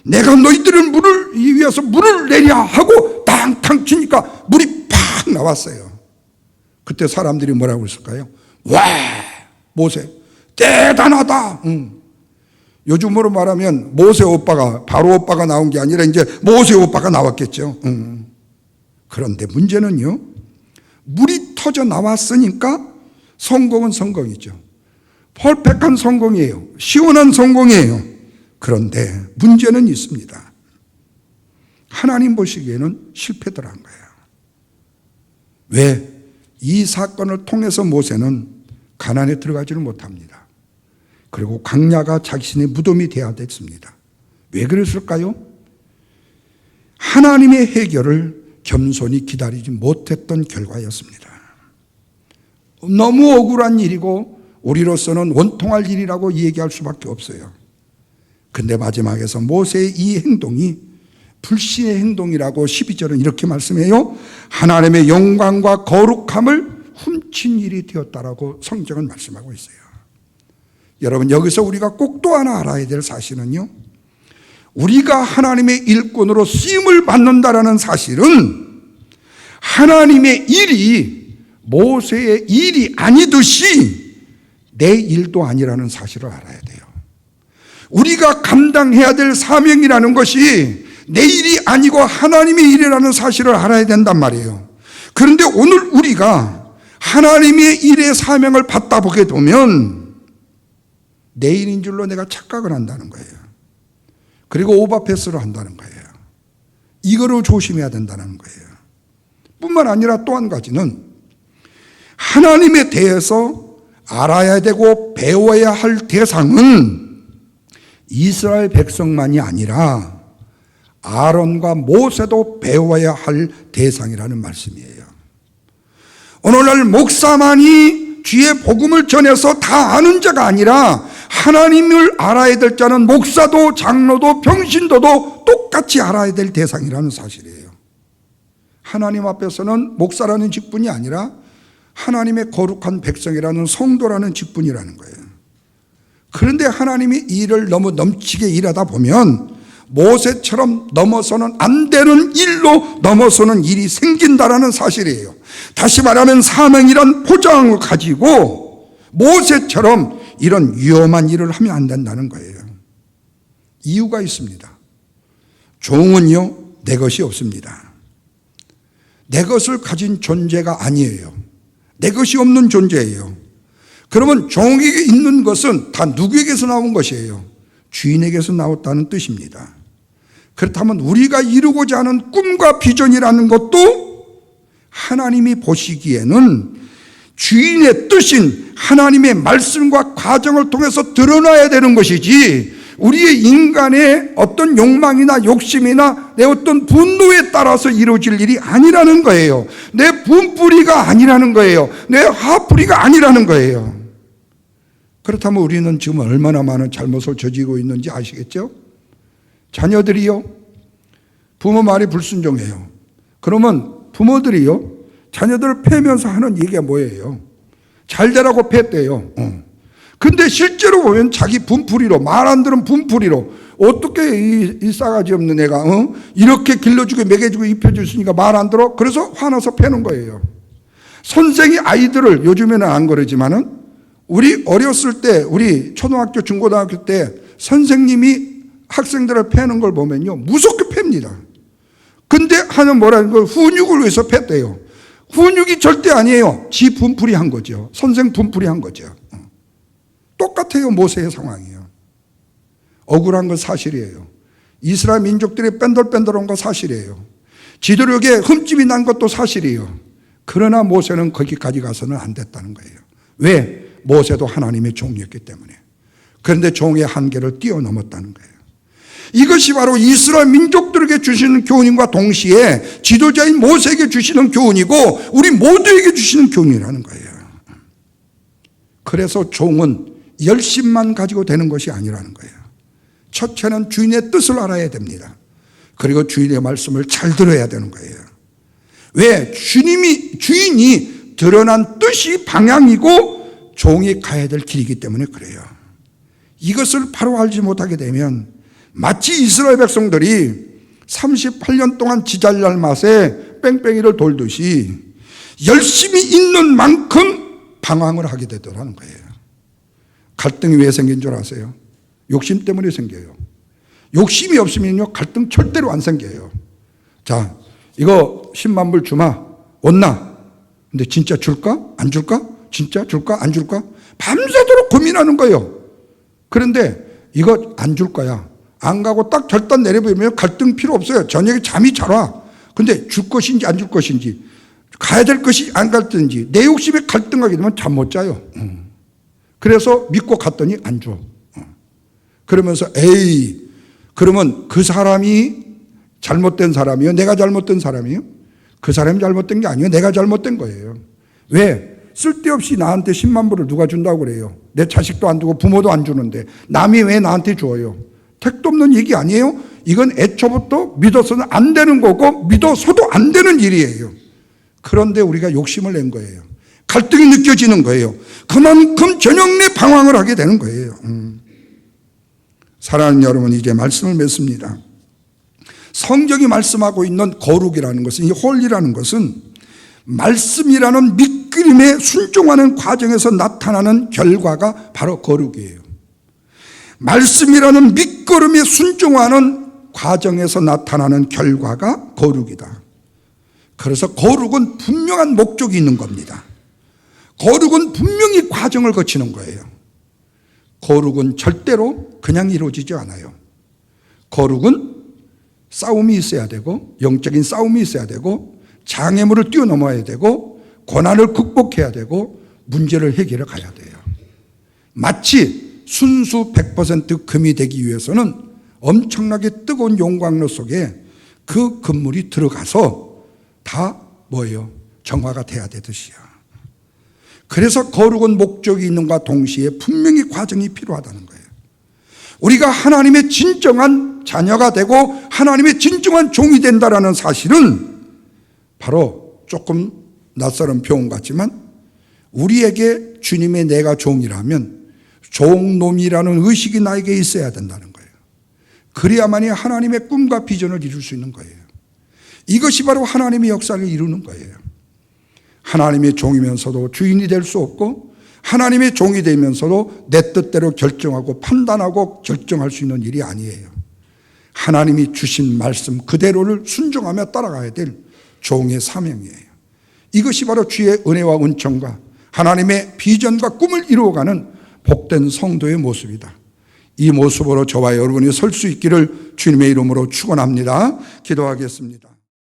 내가 너희들을 물을 위해서 물을 내랴 하고 탕탕 치니까 물이 팍 나왔어요. 그때 사람들이 뭐라고 했을까요? 와, 모세 대단하다. 요즘으로 말하면 모세 오빠가, 바로 오빠가 나온 게 아니라 이제 모세 오빠가 나왔겠죠. 그런데 문제는요, 물이 터져 나왔으니까 성공은 성공이죠. 퍼펙트한 성공이에요. 시원한 성공이에요. 그런데 문제는 있습니다. 하나님 보시기에는 실패더란 거예요. 왜? 이 사건을 통해서 모세는 가나안에 들어가지를 못합니다. 그리고 광야가 자신의 무덤이 되어야 됐습니다. 왜 그랬을까요? 하나님의 해결을 겸손히 기다리지 못했던 결과였습니다. 너무 억울한 일이고 우리로서는 원통할 일이라고 얘기할 수밖에 없어요. 근데 마지막에서 모세의 이 행동이 불신의 행동이라고 12절은 이렇게 말씀해요. 하나님의 영광과 거룩함을 훔친 일이 되었다라고 성경은 말씀하고 있어요. 여러분, 여기서 우리가 꼭 또 하나 알아야 될 사실은요, 우리가 하나님의 일꾼으로 쓰임을 받는다라는 사실은 하나님의 일이 모세의 일이 아니듯이 내 일도 아니라는 사실을 알아야 돼요. 우리가 감당해야 될 사명이라는 것이 내 일이 아니고 하나님의 일이라는 사실을 알아야 된단 말이에요. 그런데 오늘 우리가 하나님의 일의 사명을 받다 보게 되면 내 일인 줄로 내가 착각을 한다는 거예요. 그리고 오버패스를 한다는 거예요. 이거를 조심해야 된다는 거예요. 뿐만 아니라 또 한 가지는 하나님에 대해서 알아야 되고 배워야 할 대상은 이스라엘 백성만이 아니라 아론과 모세도 배워야 할 대상이라는 말씀이에요. 오늘날 목사만이 뒤에 복음을 전해서 다 아는 자가 아니라 하나님을 알아야 될 자는 목사도 장로도 평신도도 똑같이 알아야 될 대상이라는 사실이에요. 하나님 앞에서는 목사라는 직분이 아니라 하나님의 거룩한 백성이라는 성도라는 직분이라는 거예요. 그런데 하나님이 일을 너무 넘치게 일하다 보면 모세처럼 넘어서는 안 되는 일로 넘어서는 일이 생긴다라는 사실이에요. 다시 말하면 사명이란 포장을 가지고 모세처럼 이런 위험한 일을 하면 안 된다는 거예요. 이유가 있습니다. 종은요, 내 것이 없습니다. 내 것을 가진 존재가 아니에요. 내 것이 없는 존재예요. 그러면 종에게 있는 것은 다 누구에게서 나온 것이에요? 주인에게서 나왔다는 뜻입니다. 그렇다면 우리가 이루고자 하는 꿈과 비전이라는 것도 하나님이 보시기에는 주인의 뜻인 하나님의 말씀과 과정을 통해서 드러나야 되는 것이지, 우리의 인간의 어떤 욕망이나 욕심이나 내 어떤 분노에 따라서 이루어질 일이 아니라는 거예요. 내 분뿌리가 아니라는 거예요. 내 화뿌리가 아니라는 거예요. 그렇다면 우리는 지금 얼마나 많은 잘못을 저지르고 있는지 아시겠죠? 자녀들이요, 부모 말이 불순종해요. 그러면 부모들이요, 자녀들을 패면서 하는 얘기가 뭐예요? 잘 되라고 팼대요. 근데 실제로 보면 자기 분풀이로, 말 안 들은 분풀이로, 어떻게 이 싸가지 없는 애가 이렇게 길러주고 먹여주고 입혀줬으니까 말 안 들어? 그래서 화나서 패는 거예요. 선생이 아이들을, 요즘에는 안 그러지만은 우리 어렸을 때, 우리 초등학교 중고등학교 때 선생님이 학생들을 패는 걸 보면요, 무섭게 팹니다. 근데 하는 뭐라는 걸 훈육을 위해서 팼대요. 훈육이 절대 아니에요. 지 분풀이 한 거죠. 선생 분풀이 한 거죠. 똑같아요. 모세의 상황이에요. 억울한 건 사실이에요. 이스라엘 민족들이 뺀돌뺀돌한 거 사실이에요. 지도력에 흠집이 난 것도 사실이에요. 그러나 모세는 거기까지 가서는 안 됐다는 거예요. 왜? 모세도 하나님의 종이었기 때문에. 그런데 종의 한계를 뛰어넘었다는 거예요. 이것이 바로 이스라엘 민족들에게 주시는 교훈과 동시에 지도자인 모세에게 주시는 교훈이고 우리 모두에게 주시는 교훈이라는 거예요. 그래서 종은 열심만 가지고 되는 것이 아니라는 거예요. 첫째는 주인의 뜻을 알아야 됩니다. 그리고 주인의 말씀을 잘 들어야 되는 거예요. 왜? 주인이 드러난 뜻이 방향이고 종이 가야 될 길이기 때문에 그래요. 이것을 바로 알지 못하게 되면 마치 이스라엘 백성들이 38년 동안 지잘날 맛에 뺑뺑이를 돌듯이 열심히 있는 만큼 방황을 하게 되더라는 거예요. 갈등이 왜 생긴 줄 아세요? 욕심 때문에 생겨요. 욕심이 없으면요, 갈등 절대로 안 생겨요. 자, 이거 10만 불 주마. 왔나? 근데 진짜 줄까? 안 줄까? 진짜 줄까? 안 줄까? 밤새도록 고민하는 거예요. 그런데 이거 안 줄 거야. 안 가고 딱 결단 내려버리면 갈등 필요 없어요. 저녁에 잠이 잘 와. 근데 줄 것인지 안 줄 것인지, 가야 될 것이 안 갈 든지, 내 욕심에 갈등하게 되면 잠 못 자요. 그래서 믿고 갔더니 안 줘. 그러면서 에이, 그러면 그 사람이 잘못된 사람이요? 내가 잘못된 사람이요? 그 사람이 잘못된 게 아니에요. 내가 잘못된 거예요. 왜? 쓸데없이 나한테 10만 불을 누가 준다고 그래요? 내 자식도 안 주고 부모도 안 주는데 남이 왜 나한테 줘요? 택도 없는 얘기 아니에요? 이건 애초부터 믿어서는 안 되는 거고 믿어서도 안 되는 일이에요. 그런데 우리가 욕심을 낸 거예요. 갈등이 느껴지는 거예요. 그만큼 전형내 방황을 하게 되는 거예요. 사랑하는 여러분, 이제 말씀을 맺습니다. 성경이 말씀하고 있는 거룩이라는 것은, 이 홀리라는 것은 말씀이라는 밑그림에 순종하는 과정에서 나타나는 결과가 바로 거룩이에요. 말씀이라는 밑거름에 순종하는 과정에서 나타나는 결과가 거룩이다. 그래서 거룩은 분명한 목적이 있는 겁니다. 거룩은 분명히 과정을 거치는 거예요. 거룩은 절대로 그냥 이루어지지 않아요. 거룩은 싸움이 있어야 되고, 영적인 싸움이 있어야 되고, 장애물을 뛰어넘어야 되고, 고난을 극복해야 되고, 문제를 해결해 가야 돼요. 마치 순수 100% 금이 되기 위해서는 엄청나게 뜨거운 용광로 속에 그 금물이 들어가서 다 뭐예요? 정화가 돼야 되듯이요. 그래서 거룩은 목적이 있는과 동시에 분명히 과정이 필요하다는 거예요. 우리가 하나님의 진정한 자녀가 되고 하나님의 진정한 종이 된다는 사실은 바로 조금 낯설은 표현 같지만 우리에게 주님의 내가 종이라면 종놈이라는 의식이 나에게 있어야 된다는 거예요. 그래야만이 하나님의 꿈과 비전을 이룰 수 있는 거예요. 이것이 바로 하나님의 역사를 이루는 거예요. 하나님의 종이면서도 주인이 될 수 없고 하나님의 종이 되면서도 내 뜻대로 결정하고 판단하고 결정할 수 있는 일이 아니에요. 하나님이 주신 말씀 그대로를 순종하며 따라가야 될 종의 사명이에요. 이것이 바로 주의 은혜와 은총과 하나님의 비전과 꿈을 이루어가는 복된 성도의 모습이다. 이 모습으로 저와 여러분이 설 수 있기를 주님의 이름으로 축원합니다. 기도하겠습니다.